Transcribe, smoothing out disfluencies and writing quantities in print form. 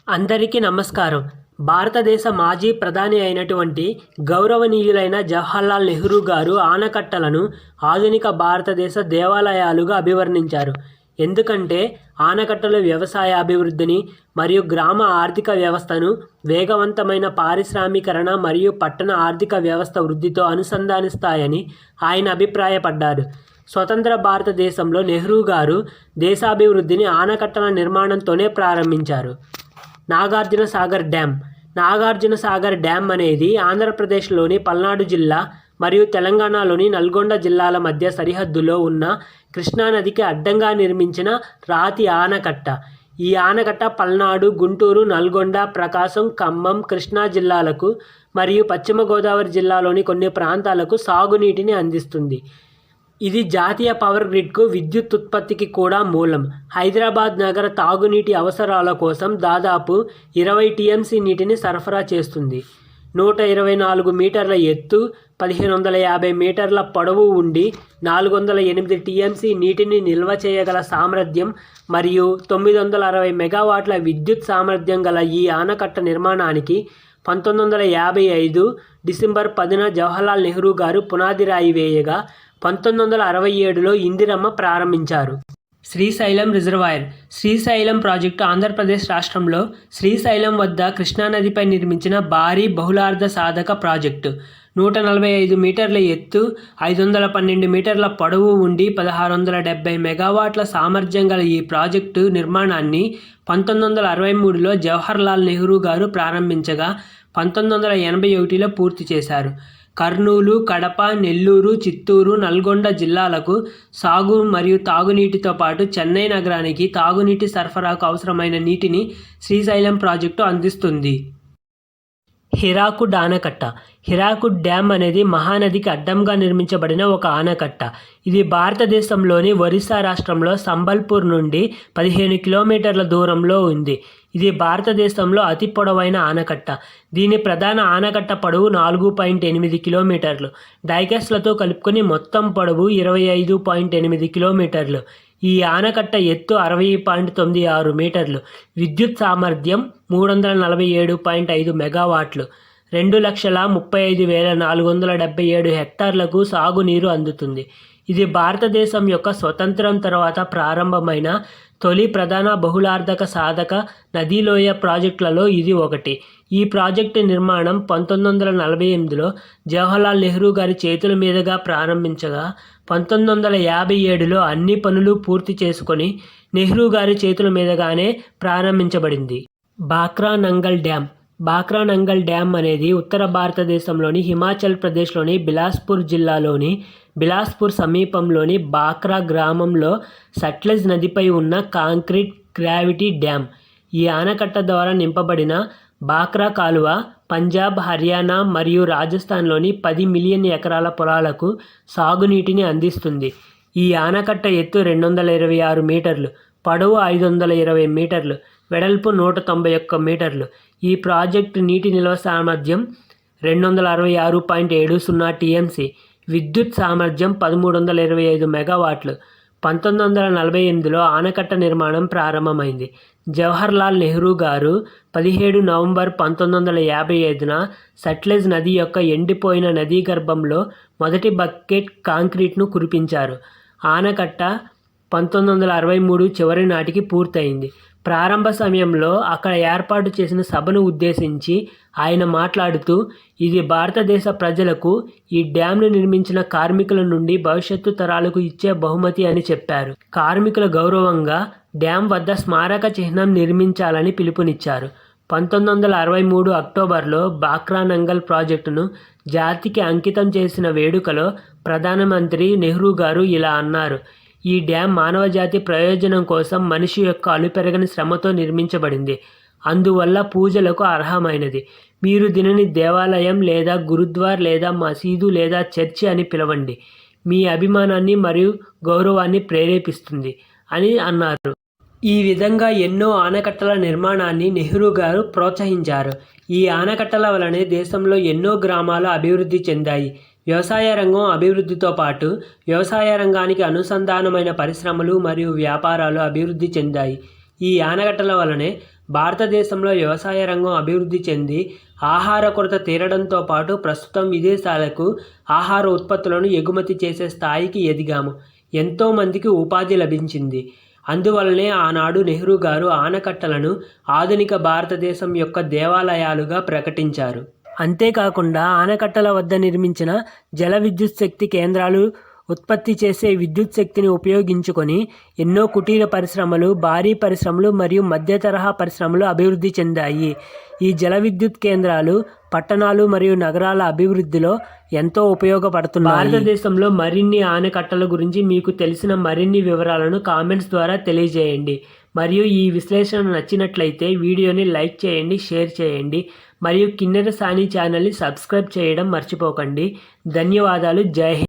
అందరికీ నమస్కారం. భారతదేశ మాజీ ప్రధాని అయినటువంటి గౌరవనీయులైన జవహర్లాల్ నెహ్రూ గారు ఆనకట్టలను ఆధునిక భారతదేశ దేవాలయాలుగా అభివర్ణించారు. ఎందుకంటే ఆనకట్టలు వ్యవసాయ అభివృద్ధిని మరియు గ్రామ ఆర్థిక వ్యవస్థను వేగవంతమైన పారిశ్రామీకరణ మరియు పట్టణ ఆర్థిక వ్యవస్థ వృద్ధితో అనుసంధానిస్తాయని ఆయన అభిప్రాయపడ్డారు. స్వతంత్ర భారతదేశంలో నెహ్రూ గారు దేశాభివృద్ధిని ఆనకట్టల నిర్మాణంతోనే ప్రారంభించారు. నాగార్జున సాగర్ డ్యామ్ అనేది ఆంధ్రప్రదేశ్లోని పల్నాడు జిల్లా మరియు తెలంగాణలోని నల్గొండ జిల్లాల మధ్య సరిహద్దులో ఉన్న కృష్ణానదికి అడ్డంగా నిర్మించిన రాతి ఆనకట్ట. ఈ ఆనకట్ట పల్నాడు, గుంటూరు, నల్గొండ, ప్రకాశం, ఖమ్మం, కృష్ణా జిల్లాలకు మరియు పశ్చిమ గోదావరి జిల్లాలోని కొన్ని ప్రాంతాలకు సాగునీటిని అందిస్తుంది. ఇది జాతీయ పవర్ గ్రిడ్కు విద్యుత్ ఉత్పత్తికి కూడా మూలం. హైదరాబాద్ నగర తాగునీటి అవసరాల కోసం దాదాపు 20 టీఎంసీ నీటిని సరఫరా చేస్తుంది. 124 మీటర్ల ఎత్తు, 1550 మీటర్ల పొడవు ఉండి 408 టీఎంసీ నీటిని నిల్వ చేయగల సామర్థ్యం మరియు 960 మెగావాట్ల విద్యుత్ సామర్థ్యం గల ఈ ఆనకట్ట నిర్మాణానికి 1955 డిసెంబర్ 10న జవహర్లాల్ నెహ్రూ గారు పునాది రాయి వేయగా 1967లో ఇందిరమ్మ ప్రారంభించారు. శ్రీశైలం రిజర్వాయర్. శ్రీశైలం ప్రాజెక్టు ఆంధ్రప్రదేశ్ రాష్ట్రంలో శ్రీశైలం వద్ద కృష్ణానదిపై నిర్మించిన భారీ బహుళార్థ సాధక ప్రాజెక్టు. 145 మీటర్ల ఎత్తు, 512 మీటర్ల పొడవు ఉండి 1670 మెగావాట్ల సామర్థ్యం గల ఈ ప్రాజెక్టు నిర్మాణాన్ని 1963లో జవహర్లాల్ నెహ్రూ గారు ప్రారంభించగా 1981లో పూర్తి చేశారు. కర్నూలు, కడప, నెల్లూరు, చిత్తూరు, నల్గొండ జిల్లాలకు సాగు మరియు తాగునీటితో పాటు చెన్నై నగరానికి తాగునీటి సరఫరాకు అవసరమైన నీటిని శ్రీశైలం ప్రాజెక్టు అందిస్తుంది. హీరాకుడ్ ఆనకట్ట. హీరాకుడ్ డ్యామ్ అనేది మహానదికి అడ్డంగా నిర్మించబడిన ఒక ఆనకట్ట. ఇది భారతదేశంలోని ఒరిస్సా రాష్ట్రంలో సంబల్పూర్ నుండి 15 కిలోమీటర్ల దూరంలో ఉంది. ఇది భారతదేశంలో అతి పొడవైన ఆనకట్ట. దీని ప్రధాన ఆనకట్ట పొడవు 4.8 కిలోమీటర్లు. డైకెస్లతో కలుపుకొని మొత్తం పొడవు 25.8 కిలోమీటర్లు. ఈ ఆనకట్ట ఎత్తు 60.96 మీటర్లు. విద్యుత్ సామర్థ్యం 347.5 మెగావాట్లు. 2,35,477 హెక్టార్లకు సాగునీరు అందుతుంది. ఇది భారతదేశం యొక్క స్వతంత్రం తర్వాత ప్రారంభమైన తొలి ప్రధాన బహుళార్థక సాధక నదీలోయ ప్రాజెక్టులలో ఇది ఒకటి. ఈ ప్రాజెక్టు నిర్మాణం 1948లో జవహర్లాల్ నెహ్రూ గారి చేతుల మీదుగా ప్రారంభించగా 1957లో అన్ని పనులు పూర్తి చేసుకొని నెహ్రూ గారి చేతుల మీదుగానే ప్రారంభించబడింది. బాక్రా నంగల్ డ్యామ్ అనేది ఉత్తర భారతదేశంలోని హిమాచల్ ప్రదేశ్లోని బిలాస్పూర్ జిల్లాలోని బిలాస్పూర్ సమీపంలోని బాక్రా గ్రామంలో సట్లెజ్ నదిపై ఉన్న కాంక్రీట్ గ్రావిటీ డ్యామ్. ఈ ఆనకట్ట ద్వారా నింపబడిన బాక్రా కాలువ పంజాబ్, హర్యానా మరియు రాజస్థాన్లోని 10 మిలియన్ ఎకరాల పొలాలకు సాగునీటిని అందిస్తుంది. ఈ ఆనకట్ట ఎత్తు 226 మీటర్లు, పొడవు 520 మీటర్లు, వెడల్పు 191 మీటర్లు. ఈ ప్రాజెక్టు నీటి నిల్వ సామర్థ్యం 266.70 టీఎంసీ. విద్యుత్ సామర్థ్యం 1325 మెగావాట్లు. 1948లో ఆనకట్ట నిర్మాణం ప్రారంభమైంది. జవహర్లాల్ నెహ్రూ గారు 17 నవంబర్ 1955న సట్లెజ్ నది యొక్క ఎండిపోయిన నదీ గర్భంలో మొదటి బకెట్ కాంక్రీట్ను కురిపించారు. ఆనకట్ట 1963 చివరి నాటికి పూర్తయింది. ప్రారంభ సమయంలో అక్కడ ఏర్పాటు చేసిన సభను ఉద్దేశించి ఆయన మాట్లాడుతూ, ఇది భారతదేశ ప్రజలకు ఈ డ్యామ్ను నిర్మించిన కార్మికుల నుండి భవిష్యత్తు తరాలకు ఇచ్చే బహుమతి అని చెప్పారు. కార్మికుల గౌరవంగా డ్యామ్ వద్ద స్మారక చిహ్నం నిర్మించాలని పిలుపునిచ్చారు. 1963 అక్టోబర్లో బాక్రా నంగల్ ప్రాజెక్టును జాతికి అంకితం చేసిన వేడుకలో ప్రధానమంత్రి నెహ్రూ గారు ఇలా అన్నారు: ఈ డ్యామ్ మానవజాతి ప్రయోజనం కోసం మనిషి యొక్క అలుపెరగని శ్రమతో నిర్మించబడింది. అందువల్ల పూజలకు అర్హమైనది. మీరు దీనిని దేవాలయం లేదా గురుద్వార్ లేదా మసీదు లేదా చర్చి అని పిలవండి. మీ అభిమానాన్ని మరియు గౌరవాన్ని ప్రేరేపిస్తుంది అని అన్నారు. ఈ విధంగా ఎన్నో ఆనకట్టల నిర్మాణాన్ని నెహ్రూ గారు ప్రోత్సహించారు. ఈ ఆనకట్టల వలనే దేశంలో ఎన్నో గ్రామాలు అభివృద్ధి చెందాయి. వ్యవసాయ రంగం అభివృద్ధితో పాటు వ్యవసాయ రంగానికి అనుసంధానమైన పరిశ్రమలు మరియు వ్యాపారాలు అభివృద్ధి చెందాయి. ఈ ఆనకట్టల వలనే భారతదేశంలో వ్యవసాయ రంగం అభివృద్ధి చెంది ఆహార కొరత తీరడంతో పాటు ప్రస్తుతం విదేశాలకు ఆహార ఉత్పత్తులను ఎగుమతి చేసే స్థాయికి ఎదిగాము. ఎంతోమందికి ఉపాధి లభించింది. అందువల్లనే ఆనాడు నెహ్రూ గారు ఆనకట్టలను ఆధునిక భారతదేశం యొక్క దేవాలయాలుగా ప్రకటించారు. అంతేకాకుండా ఆనకట్టల వద్ద నిర్మించిన జల విద్యుత్ శక్తి కేంద్రాలు ఉత్పత్తి చేసే విద్యుత్ శక్తిని ఉపయోగించుకొని ఎన్నో కుటీర పరిశ్రమలు, భారీ పరిశ్రమలు మరియు మధ్య తరహా పరిశ్రమలు అభివృద్ధి చెందాయి. ఈ జల విద్యుత్ కేంద్రాలు పట్టణాలు మరియు నగరాల అభివృద్ధిలో ఎంతో ఉపయోగపడుతున్నాయి. భారతదేశంలో మరిన్ని ఆనకట్టల గురించి మీకు తెలిసిన మరిన్ని వివరాలను కామెంట్స్ ద్వారా తెలియజేయండి. మరియు ఈ విశ్లేషణ నచ్చినట్లయితే వీడియోని లైక్ చేయండి, షేర్ చేయండి మరియు కిన్నెర సాని ఛానల్ని సబ్స్క్రైబ్ చేయడం మర్చిపోకండి. ధన్యవాదాలు. జై హింద్.